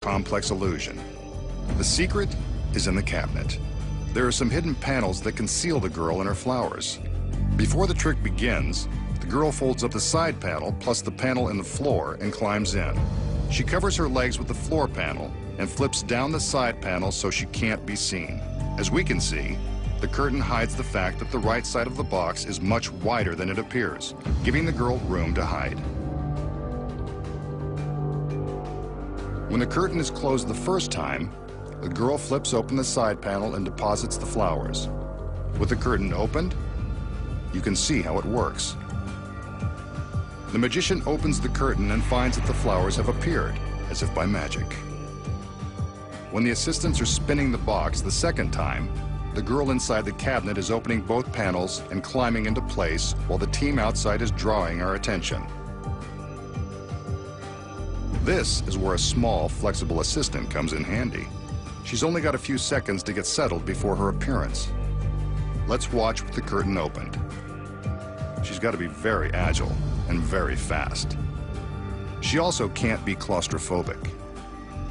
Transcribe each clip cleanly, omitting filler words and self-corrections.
complex illusion. The secret is in the cabinet. There are some hidden panels that conceal the girl and her flowers. Before the trick begins, the girl folds up the side panel plus the panel in the floor and climbs in. She covers her legs with the floor panel and flips down the side panel so she can't be seen. As we can see, the curtain hides the fact that the right side of the box is much wider than it appears, giving the girl room to hide. When the curtain is closed the first time, the girl flips open the side panel and deposits the flowers. With the curtain opened, you can see how it works. The magician opens the curtain and finds that the flowers have appeared, as if by magic. When the assistants are spinning the box the second time, the girl inside the cabinet is opening both panels and climbing into place while the team outside is drawing our attention. This is where a small, flexible assistant comes in handy. She's only got a few seconds to get settled before her appearance. Let's watch with the curtain opened. She's got to be very agile and very fast. She also can't be claustrophobic.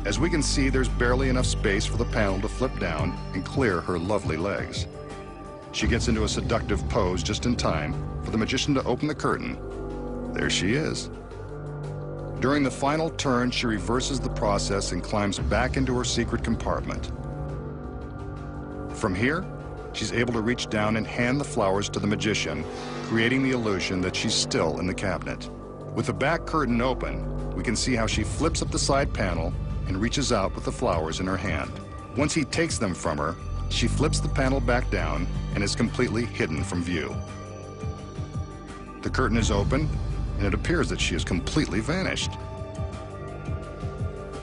As we can see, there's barely enough space for the panel to flip down and clear her lovely legs. She gets into a seductive pose just in time for the magician to open the curtain. There she is. During the final turn, she reverses the process and climbs back into her secret compartment. From here, she's able to reach down and hand the flowers to the magician, creating the illusion that she's still in the cabinet. With the back curtain open, we can see how she flips up the side panel and reaches out with the flowers in her hand. Once he takes them from her, she flips the panel back down and is completely hidden from view. The curtain is open, and it appears that she has completely vanished.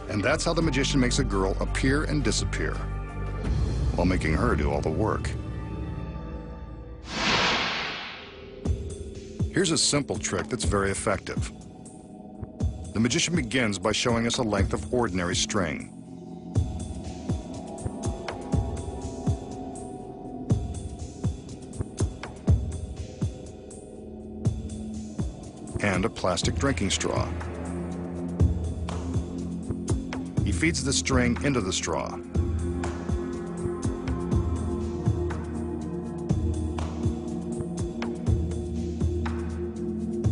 And that's how the magician makes a girl appear and disappear, while making her do all the work. Here's a simple trick that's very effective. The magician begins by showing us a length of ordinary string. And a plastic drinking straw. He feeds the string into the straw.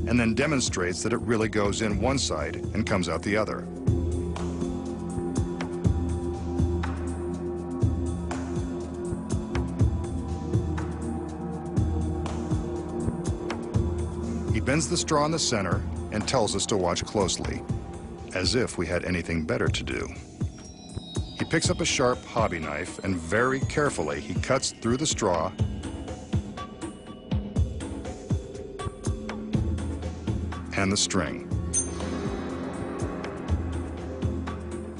And then demonstrates that it really goes in one side and comes out the other. He bends the straw in the center and tells us to watch closely, as if we had anything better to do. He picks up a sharp hobby knife and very carefully he cuts through the straw and the string.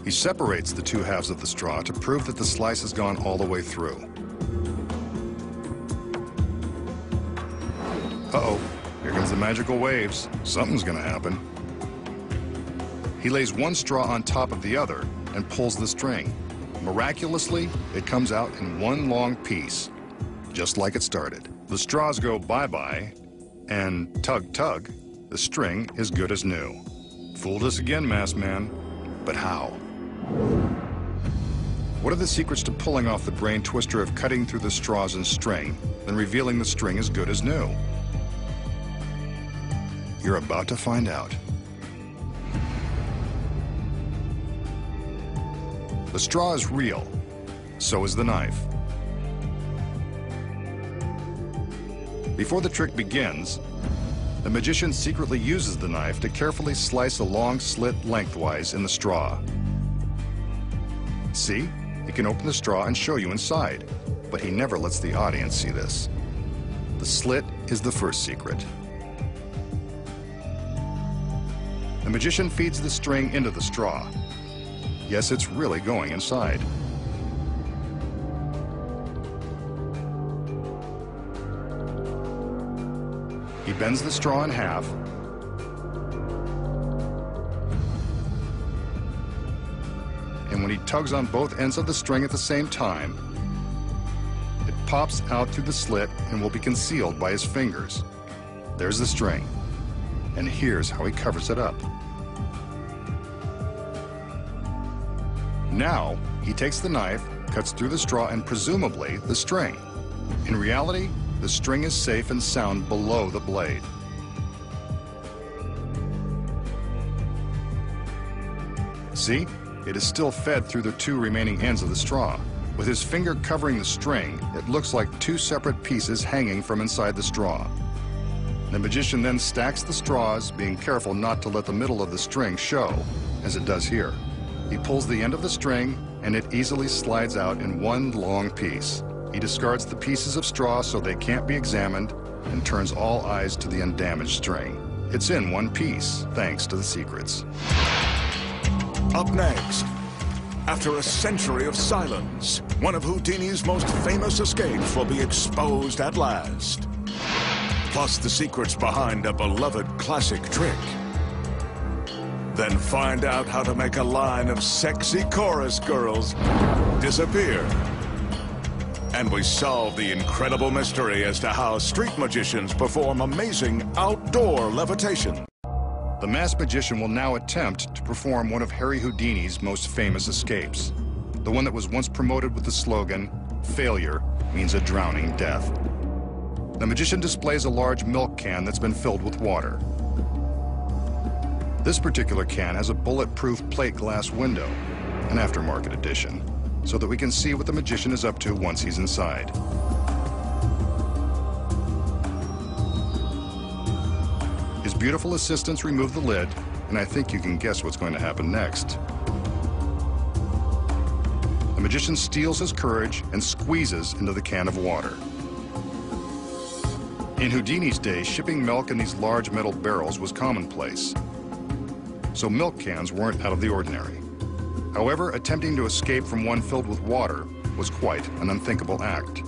He separates the two halves of the straw to prove that the slice has gone all the way through. Uh-oh, here comes the magical waves. Something's gonna happen. He lays one straw on top of the other and pulls the string. Miraculously, it comes out in one long piece, just like it started. The straws go bye-bye, and tug-tug, the string is good as new. Fooled us again, masked man, but how? What are the secrets to pulling off the brain twister of cutting through the straws and string, then revealing the string as good as new? You're about to find out. The straw is real, so is the knife. Before the trick begins, the magician secretly uses the knife to carefully slice a long slit lengthwise in the straw. See? He can open the straw and show you inside, but he never lets the audience see this. The slit is the first secret. The magician feeds the string into the straw. Yes, it's really going inside. He bends the straw in half and when he tugs on both ends of the string at the same time, it pops out through the slit and will be concealed by his fingers. There's the string, and here's how he covers it up. Now, he takes the knife, cuts through the straw and presumably the string. In reality, the string is safe and sound below the blade. See? It is still fed through the two remaining ends of the straw. With his finger covering the string, it looks like two separate pieces hanging from inside the straw. The magician then stacks the straws, being careful not to let the middle of the string show, as it does here. He pulls the end of the string, and it easily slides out in one long piece. He discards the pieces of straw so they can't be examined, and turns all eyes to the undamaged string. It's in one piece, thanks to the secrets. Up next, after a century of silence, one of Houdini's most famous escapes will be exposed at last. Plus the secrets behind a beloved classic trick. Then find out how to make a line of sexy chorus girls disappear. And we solve the incredible mystery as to how street magicians perform amazing outdoor levitation. The masked magician will now attempt to perform one of Harry Houdini's most famous escapes. The one that was once promoted with the slogan, "Failure means a drowning death." The magician displays a large milk can that's been filled with water. This particular can has a bulletproof plate glass window, an aftermarket edition, so that we can see what the magician is up to once he's inside. His beautiful assistants remove the lid, and I think you can guess what's going to happen next. The magician steals his courage and squeezes into the can of water. In Houdini's day, shipping milk in these large metal barrels was commonplace, so milk cans weren't out of the ordinary. However, attempting to escape from one filled with water was quite an unthinkable act.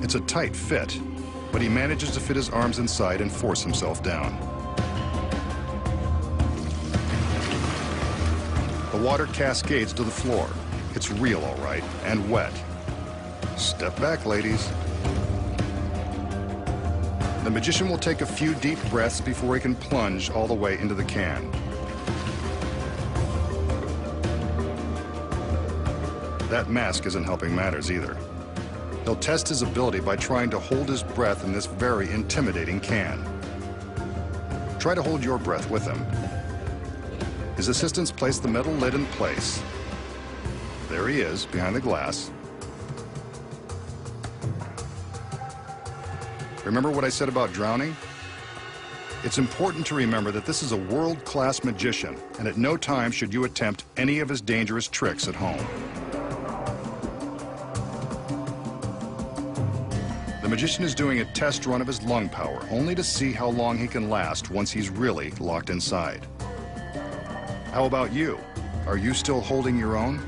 It's a tight fit, but he manages to fit his arms inside and force himself down. The water cascades to the floor. It's real, all right, and wet. Step back, ladies. The magician will take a few deep breaths before he can plunge all the way into the can. That mask isn't helping matters either. He'll test his ability by trying to hold his breath in this very intimidating can. Try to hold your breath with him. His assistants place the metal lid in place. There he is, behind the glass. Remember what I said about drowning? It's important to remember that this is a world-class magician, and at no time should you attempt any of his dangerous tricks at home. The magician is doing a test run of his lung power, only to see how long he can last once he's really locked inside. How about you? Are you still holding your own?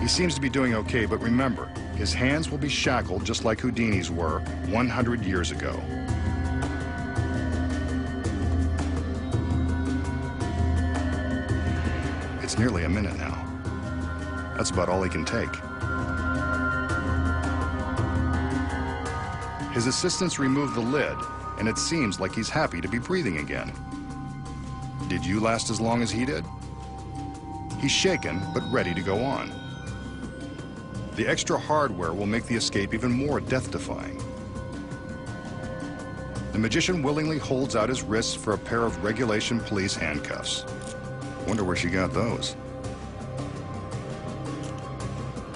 He seems to be doing okay, but remember, his hands will be shackled just like Houdini's were 100 years ago. It's nearly a minute now. That's about all he can take. His assistants remove the lid, and it seems like he's happy to be breathing again. Did you last as long as he did? He's shaken, but ready to go on. The extra hardware will make the escape even more death-defying. The magician willingly holds out his wrists for a pair of regulation police handcuffs. Wonder where she got those.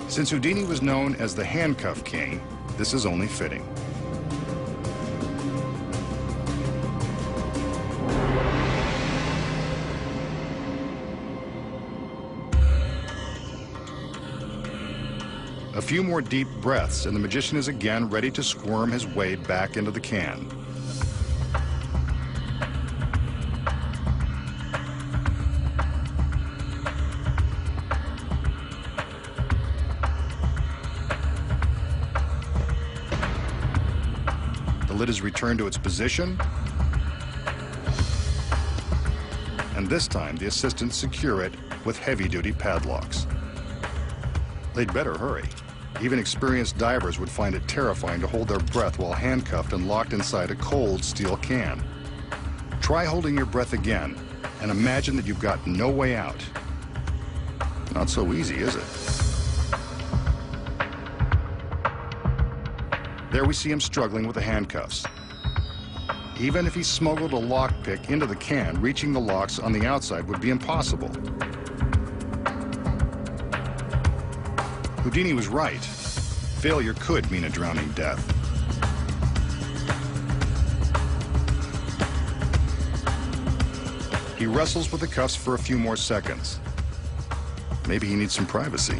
Since Houdini was known as the handcuff king, this is only fitting. A few more deep breaths, and the magician is again ready to squirm his way back into the can. The lid is returned to its position, and this time the assistants secure it with heavy-duty padlocks. They'd better hurry. Even experienced divers would find it terrifying to hold their breath while handcuffed and locked inside a cold steel can. Try holding your breath again and imagine that you've got no way out. Not so easy, is it? There we see him struggling with the handcuffs. Even if he smuggled a lockpick into the can, reaching the locks on the outside would be impossible. Houdini was right. Failure could mean a drowning death. He wrestles with the cuffs for a few more seconds. Maybe he needs some privacy.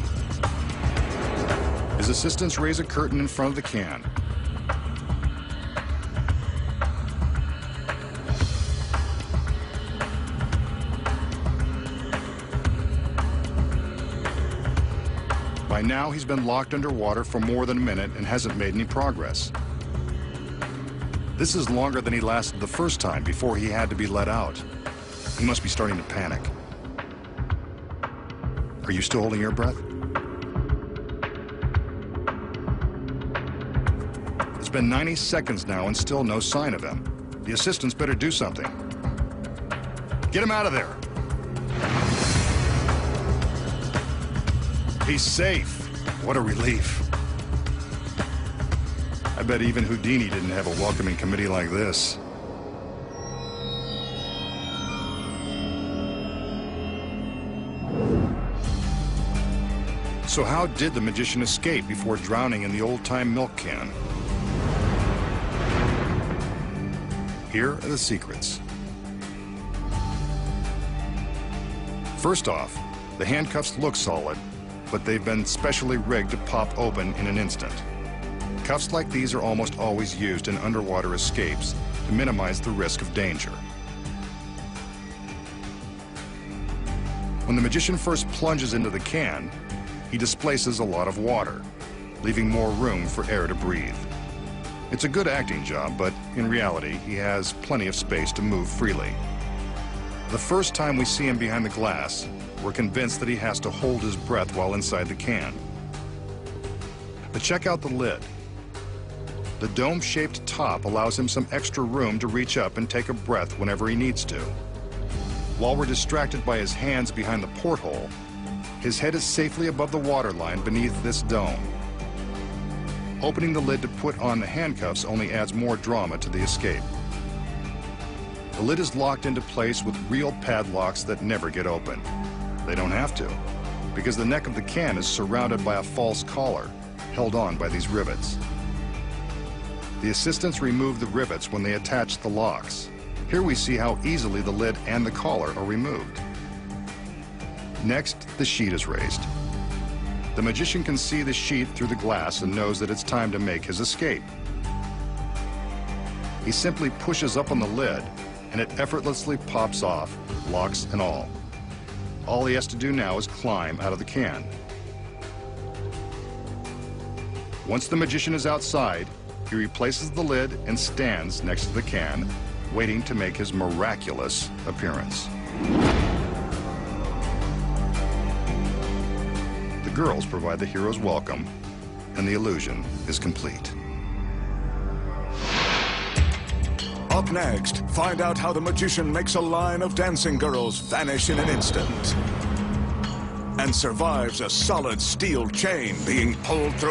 His assistants raise a curtain in front of the can. By now, he's been locked underwater for more than a minute and hasn't made any progress. This is longer than he lasted the first time before he had to be let out. He must be starting to panic. Are you still holding your breath? It's been 90 seconds now and still no sign of him. The assistants better do something. Get him out of there. He's safe. What a relief. I bet even Houdini didn't have a welcoming committee like this. So how did the magician escape before drowning in the old-time milk can? Here are the secrets. First off, the handcuffs look solid, but they've been specially rigged to pop open in an instant. Cuffs like these are almost always used in underwater escapes to minimize the risk of danger. When the magician first plunges into the can, he displaces a lot of water, leaving more room for air to breathe. It's a good acting job, but in reality, he has plenty of space to move freely. The first time we see him behind the glass, we're convinced that he has to hold his breath while inside the can. But check out the lid. The dome-shaped top allows him some extra room to reach up and take a breath whenever he needs to. While we're distracted by his hands behind the porthole, his head is safely above the waterline beneath this dome. Opening the lid to put on the handcuffs only adds more drama to the escape. The lid is locked into place with real padlocks that never get open. They don't have to, because the neck of the can is surrounded by a false collar, held on by these rivets. The assistants remove the rivets when they attach the locks. Here we see how easily the lid and the collar are removed. Next, the sheet is raised. The magician can see the sheet through the glass and knows that it's time to make his escape. He simply pushes up on the lid, and it effortlessly pops off, locks and all. All he has to do now is climb out of the can. Once the magician is outside, he replaces the lid and stands next to the can, waiting to make his miraculous appearance. The girls provide the hero's welcome, and the illusion is complete. Up next, find out how the magician makes a line of dancing girls vanish in an instant and survives a solid steel chain being pulled through